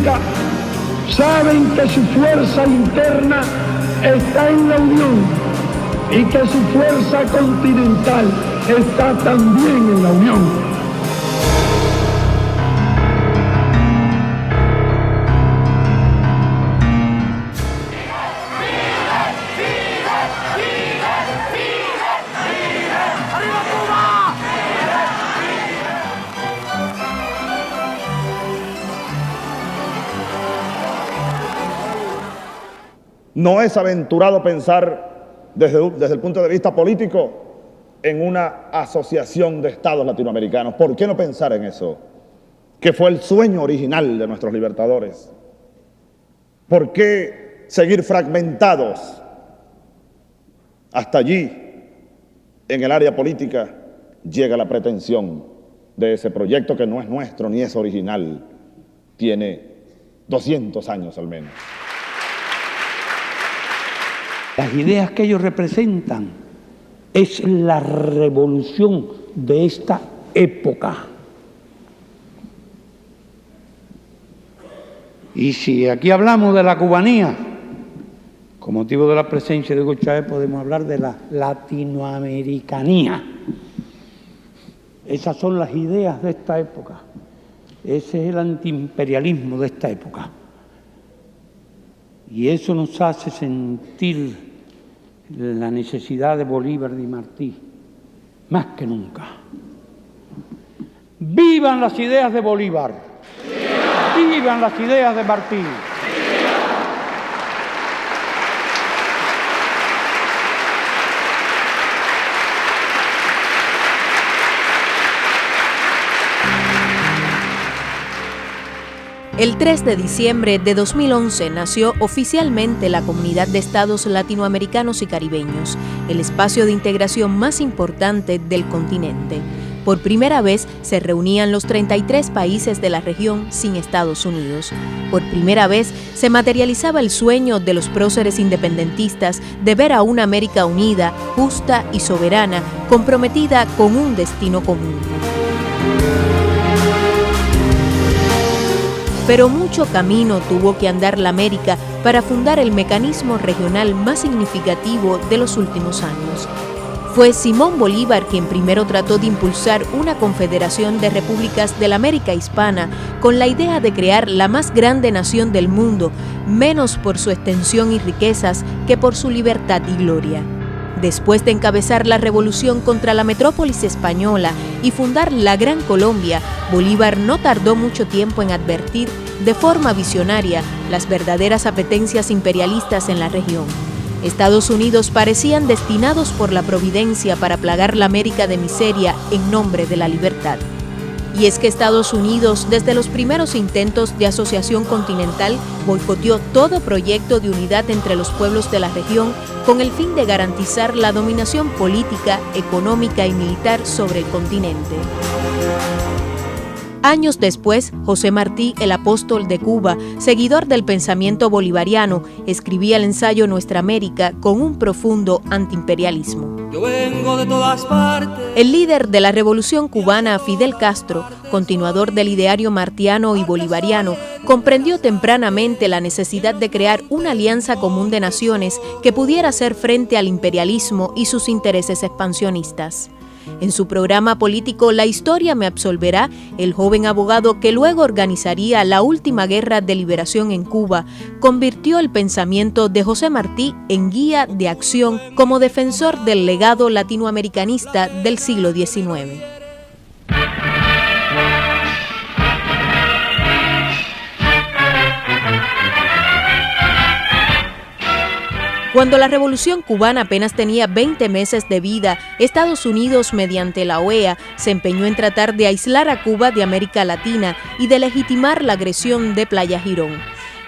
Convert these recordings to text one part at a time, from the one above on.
América saben que su fuerza interna está en la unión y que su fuerza continental está también en la unión. No es aventurado pensar desde el punto de vista político en una asociación de estados latinoamericanos. ¿Por qué no pensar en eso? Que fue el sueño original de nuestros libertadores. ¿Por qué seguir fragmentados? Hasta allí, en el área política, llega la pretensión de ese proyecto que no es nuestro ni es original. Tiene 200 años al menos. Las ideas que ellos representan es la revolución de esta época. Y si aquí hablamos de la cubanía, con motivo de la presencia de Hugo Chávez, podemos hablar de la latinoamericanía. Esas son las ideas de esta época. Ese es el antiimperialismo de esta época. Y eso nos hace sentir la necesidad de Bolívar y Martí, más que nunca. ¡Vivan las ideas de Bolívar! ¡Vivan las ideas de Martí! El 3 de diciembre de 2011 nació oficialmente la Comunidad de Estados Latinoamericanos y Caribeños, el espacio de integración más importante del continente. Por primera vez se reunían los 33 países de la región sin Estados Unidos. Por primera vez se materializaba el sueño de los próceres independentistas de ver a una América unida, justa y soberana, comprometida con un destino común. Pero mucho camino tuvo que andar la América para fundar el mecanismo regional más significativo de los últimos años. Fue Simón Bolívar quien primero trató de impulsar una confederación de repúblicas de la América hispana con la idea de crear la más grande nación del mundo, menos por su extensión y riquezas que por su libertad y gloria. Después de encabezar la revolución contra la metrópolis española y fundar la Gran Colombia, Bolívar no tardó mucho tiempo en advertir de forma visionaria las verdaderas apetencias imperialistas en la región. Estados Unidos parecían destinados por la providencia para plagar la América de miseria en nombre de la libertad. Y es que Estados Unidos, desde los primeros intentos de asociación continental, boicoteó todo proyecto de unidad entre los pueblos de la región con el fin de garantizar la dominación política, económica y militar sobre el continente. Años después, José Martí, el apóstol de Cuba, seguidor del pensamiento bolivariano, escribía el ensayo Nuestra América con un profundo antiimperialismo. Yo vengo de todas partes. El líder de la revolución cubana, Fidel Castro, continuador del ideario martiano y bolivariano, comprendió tempranamente la necesidad de crear una alianza común de naciones que pudiera hacer frente al imperialismo y sus intereses expansionistas. En su programa político La historia me absolverá, el joven abogado que luego organizaría la última guerra de liberación en Cuba, convirtió el pensamiento de José Martí en guía de acción como defensor del legado latinoamericanista del siglo XIX. Cuando la Revolución cubana apenas tenía 20 meses de vida, Estados Unidos, mediante la OEA, se empeñó en tratar de aislar a Cuba de América Latina y de legitimar la agresión de Playa Girón.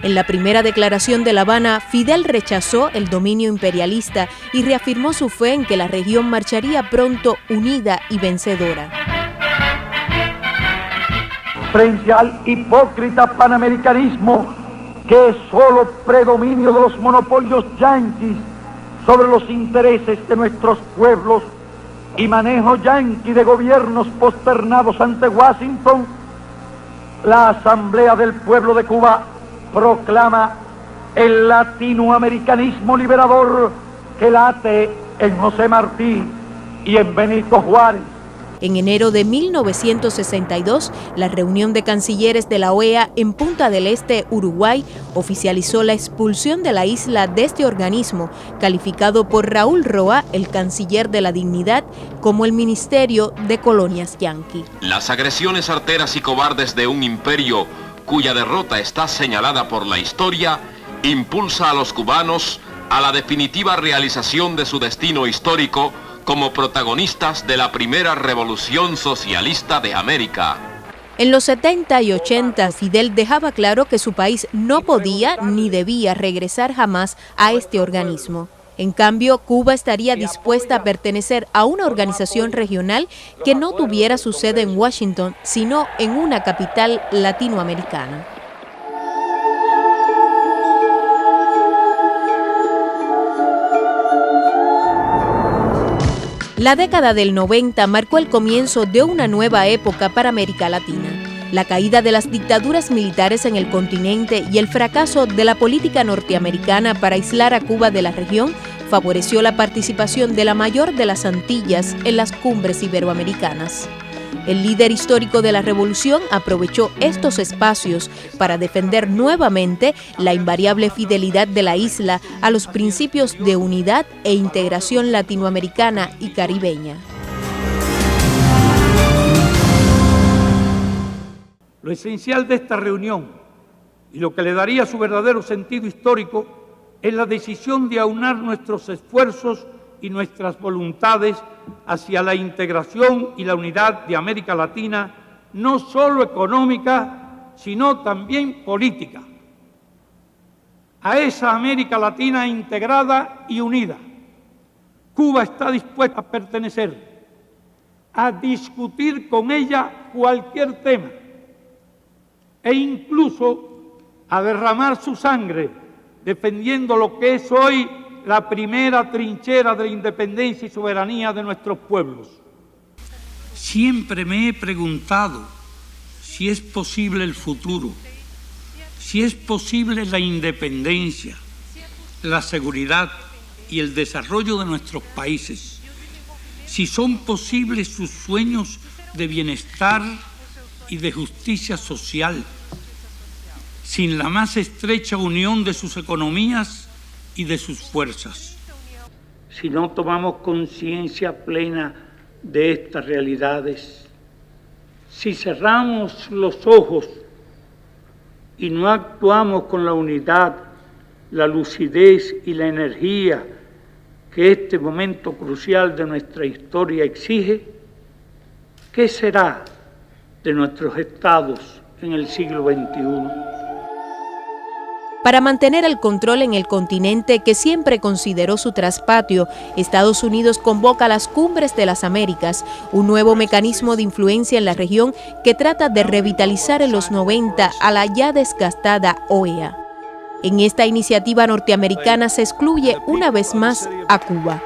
En la primera declaración de La Habana, Fidel rechazó el dominio imperialista y reafirmó su fe en que la región marcharía pronto unida y vencedora. Frente al hipócrita panamericanismo, que es solo predominio de los monopolios yanquis sobre los intereses de nuestros pueblos y manejo yanqui de gobiernos posternados ante Washington, la Asamblea del Pueblo de Cuba proclama el latinoamericanismo liberador que late en José Martí y en Benito Juárez. En enero de 1962, la reunión de cancilleres de la OEA en Punta del Este, Uruguay, oficializó la expulsión de la isla de este organismo, calificado por Raúl Roa, el canciller de la dignidad, como el Ministerio de Colonias Yanqui. Las agresiones arteras y cobardes de un imperio cuya derrota está señalada por la historia, impulsa a los cubanos a la definitiva realización de su destino histórico como protagonistas de la primera revolución socialista de América. En los 70 y 80, Fidel dejaba claro que su país no podía ni debía regresar jamás a este organismo. En cambio, Cuba estaría dispuesta a pertenecer a una organización regional que no tuviera su sede en Washington, sino en una capital latinoamericana. La década del 90 marcó el comienzo de una nueva época para América Latina. La caída de las dictaduras militares en el continente y el fracaso de la política norteamericana para aislar a Cuba de la región favoreció la participación de la mayor de las Antillas en las cumbres iberoamericanas. El líder histórico de la revolución aprovechó estos espacios para defender nuevamente la invariable fidelidad de la isla a los principios de unidad e integración latinoamericana y caribeña. Lo esencial de esta reunión y lo que le daría su verdadero sentido histórico es la decisión de aunar nuestros esfuerzos y nuestras voluntades hacia la integración y la unidad de América Latina, no solo económica, sino también política. A esa América Latina integrada y unida, Cuba está dispuesta a pertenecer, a discutir con ella cualquier tema e incluso a derramar su sangre defendiendo lo que es hoy la primera trinchera de la independencia y soberanía de nuestros pueblos. Siempre me he preguntado si es posible el futuro, si es posible la independencia, la seguridad y el desarrollo de nuestros países, si son posibles sus sueños de bienestar y de justicia social, sin la más estrecha unión de sus economías y de sus fuerzas. Si no tomamos conciencia plena de estas realidades, si cerramos los ojos y no actuamos con la unidad, la lucidez y la energía que este momento crucial de nuestra historia exige, ¿qué será de nuestros estados en el siglo XXI? Para mantener el control en el continente que siempre consideró su traspatio, Estados Unidos convoca las Cumbres de las Américas, un nuevo mecanismo de influencia en la región que trata de revitalizar en los 90 a la ya desgastada OEA. En esta iniciativa norteamericana se excluye una vez más a Cuba.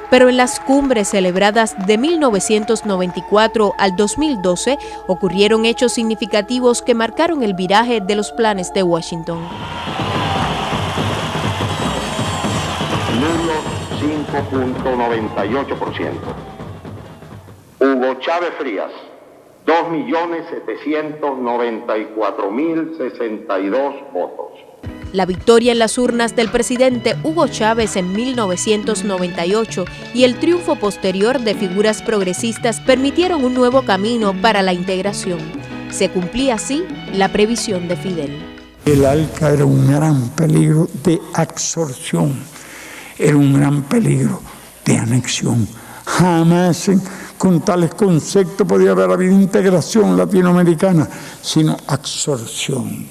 Pero en las cumbres celebradas de 1994 al 2012 ocurrieron hechos significativos que marcaron el viraje de los planes de Washington. Nulo 5.98%. Hugo Chávez Frías, 2.794.062 votos. La victoria en las urnas del presidente Hugo Chávez en 1998 y el triunfo posterior de figuras progresistas permitieron un nuevo camino para la integración. Se cumplía así la previsión de Fidel. El ALCA era un gran peligro de absorción, era un gran peligro de anexión. Jamás con tales conceptos podía haber habido integración latinoamericana, sino absorción.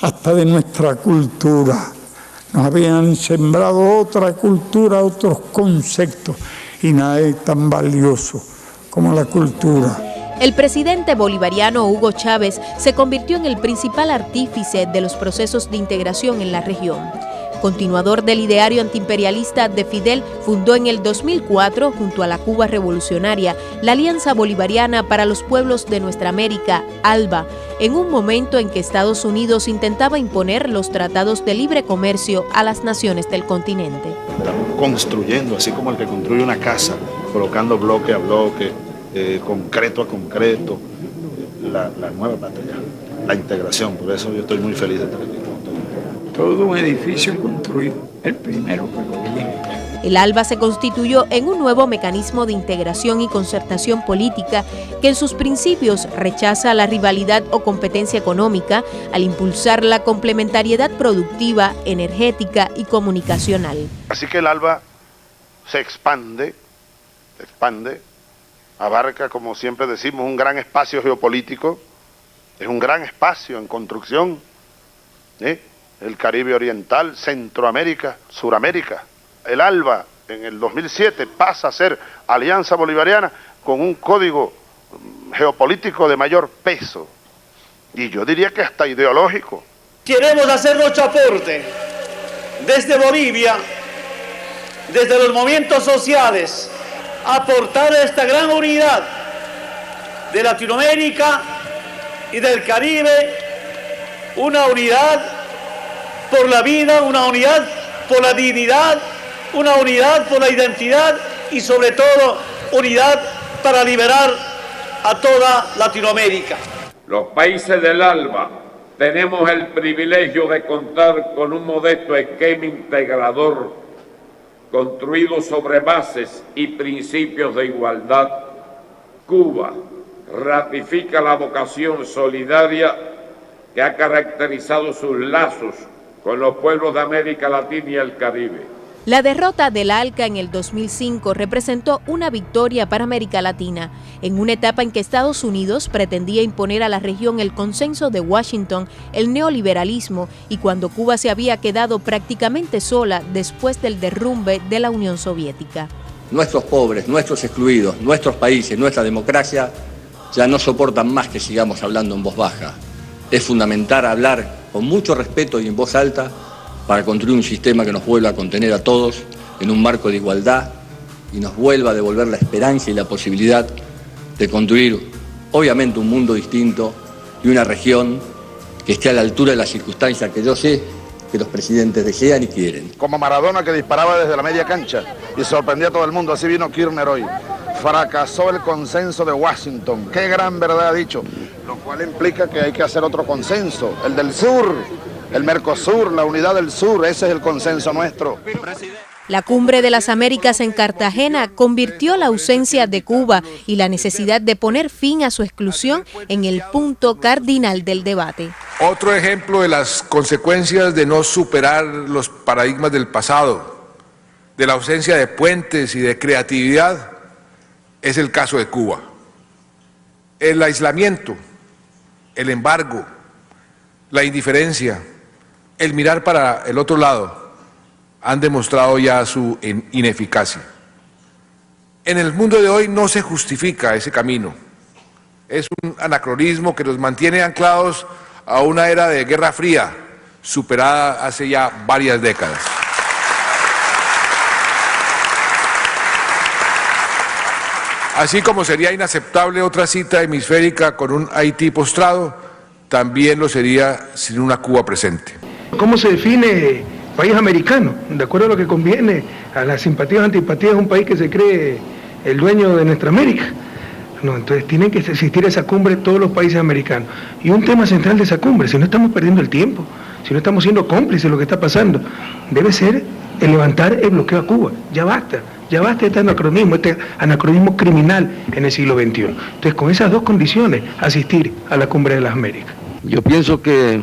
Hasta de nuestra cultura. Nos habían sembrado otra cultura, otros conceptos, y nada es tan valioso como la cultura. El presidente bolivariano Hugo Chávez se convirtió en el principal artífice de los procesos de integración en la región. continuador del ideario antiimperialista de Fidel, fundó en el 2004, junto a la Cuba revolucionaria, la Alianza Bolivariana para los Pueblos de Nuestra América, ALBA, en un momento en que Estados Unidos intentaba imponer los tratados de libre comercio a las naciones del continente. Construyendo, así como el que construye una casa, colocando bloque a bloque, concreto a concreto, la nueva patria, la integración. Por eso yo estoy muy feliz de estar aquí. Todo un edificio construido, el primero que lo vi. El ALBA se constituyó en un nuevo mecanismo de integración y concertación política que en sus principios rechaza la rivalidad o competencia económica al impulsar la complementariedad productiva, energética y comunicacional. Así que el ALBA se expande, abarca, como siempre decimos, un gran espacio geopolítico, es un gran espacio en construcción, el Caribe Oriental, Centroamérica, Suramérica. El ALBA en el 2007 pasa a ser Alianza Bolivariana con un código geopolítico de mayor peso, y yo diría que hasta ideológico. Queremos hacer nuestro aporte desde Bolivia, desde los movimientos sociales, aportar a esta gran unidad de Latinoamérica y del Caribe, una unidad por la vida, una unidad por la dignidad, una unidad por la identidad y sobre todo unidad para liberar a toda Latinoamérica. Los países del ALBA tenemos el privilegio de contar con un modesto esquema integrador construido sobre bases y principios de igualdad. Cuba ratifica la vocación solidaria que ha caracterizado sus lazos con los pueblos de América Latina y el Caribe. La derrota del ALCA en el 2005 representó una victoria para América Latina, en una etapa en que Estados Unidos pretendía imponer a la región el consenso de Washington, el neoliberalismo, y cuando Cuba se había quedado prácticamente sola después del derrumbe de la Unión Soviética. Nuestros pobres, nuestros excluidos, nuestros países, nuestra democracia ya no soportan más que sigamos hablando en voz baja. Es fundamental hablar con mucho respeto y en voz alta para construir un sistema que nos vuelva a contener a todos en un marco de igualdad y nos vuelva a devolver la esperanza y la posibilidad de construir, obviamente, un mundo distinto y una región que esté a la altura de las circunstancias que yo sé que los presidentes desean y quieren. Como Maradona, que disparaba desde la media cancha y sorprendía a todo el mundo, así vino Kirchner hoy. Fracasó el consenso de Washington. Qué gran verdad ha dicho, lo cual implica que hay que hacer otro consenso, el del sur, el Mercosur, la unidad del sur, ese es el consenso nuestro. La Cumbre de las Américas en Cartagena convirtió la ausencia de Cuba y la necesidad de poner fin a su exclusión en el punto cardinal del debate. Otro ejemplo de las consecuencias de no superar los paradigmas del pasado, de la ausencia de puentes y de creatividad, es el caso de Cuba. El aislamiento, el embargo, la indiferencia, el mirar para el otro lado, han demostrado ya su ineficacia. En el mundo de hoy no se justifica ese camino. Es un anacronismo que nos mantiene anclados a una era de Guerra Fría, superada hace ya varias décadas. Así como sería inaceptable otra cita hemisférica con un Haití postrado, también lo sería sin una Cuba presente. ¿Cómo se define país americano? De acuerdo a lo que conviene a las simpatías o antipatías de un país que se cree el dueño de nuestra América. No, entonces tienen que existir esa cumbre todos los países americanos. Y un tema central de esa cumbre, si no estamos perdiendo el tiempo, si no estamos siendo cómplices de lo que está pasando, debe ser el levantar el bloqueo a Cuba. Ya basta de este anacronismo criminal en el siglo XXI. Entonces, con esas dos condiciones, asistir a la Cumbre de las Américas. Yo pienso que